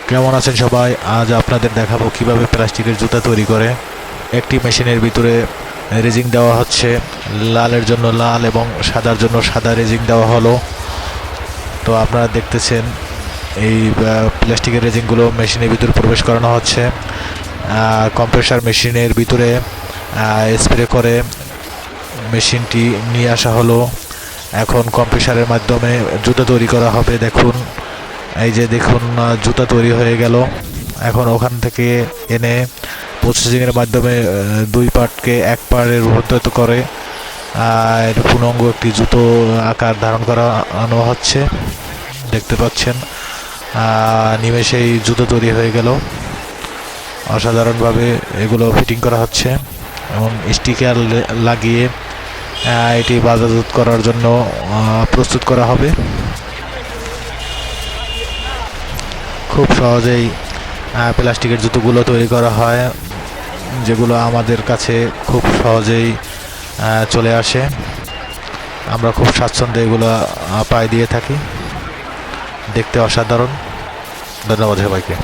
কেমন আছেন সবাই? আজ আপনাদের দেখাবো কিভাবে প্লাস্টিকের জুতা তৈরি করে। একটি মেশিনের ভিতরে রেজিং দেওয়া হচ্ছে, লালের জন্য লাল এবং সাদার জন্য সাদা রেজিং দেওয়া হলো। তো আপনারা দেখতেছেন এই প্লাস্টিকের রেজিংগুলো মেশিনের ভিতরে প্রবেশ করানো হচ্ছে। কম্প্রেসার মেশিনের ভিতরে স্প্রে করে মেশিনটি নিয়ে আসা হলো। এখন কম্প্রেসারের মাধ্যমে জুতা তৈরি করা হবে। দেখুন, এই যে দেখুন, জুতা তৈরি হয়ে গেল। এখন ওখান থেকে এনে প্রসেসিংয়ের মাধ্যমে দুই পার্টকে এক পার্টে রূপান্তরিত করে এর পূর্ণাঙ্গ একটি জুতো আকার ধারণ করানো হচ্ছে। দেখতে পাচ্ছেন, নিমেষেই জুতো তৈরি হয়ে গেল। অসাধারণভাবে এগুলো ফিটিং করা হচ্ছে এবং স্টিকার লাগিয়ে এটি বাজারজাত করার জন্য প্রস্তুত করা হবে। খুব সহজেই প্লাস্টিকের জুতোগুলো তৈরি করা হয়, যেগুলো আমাদের কাছে খুব সহজেই চলে আসে। আমরা খুব স্বাচ্ছন্দ্যে এগুলো পায়ে দিয়ে থাকি। দেখতে অসাধারণ। ধন্যবাদ সবাইকে।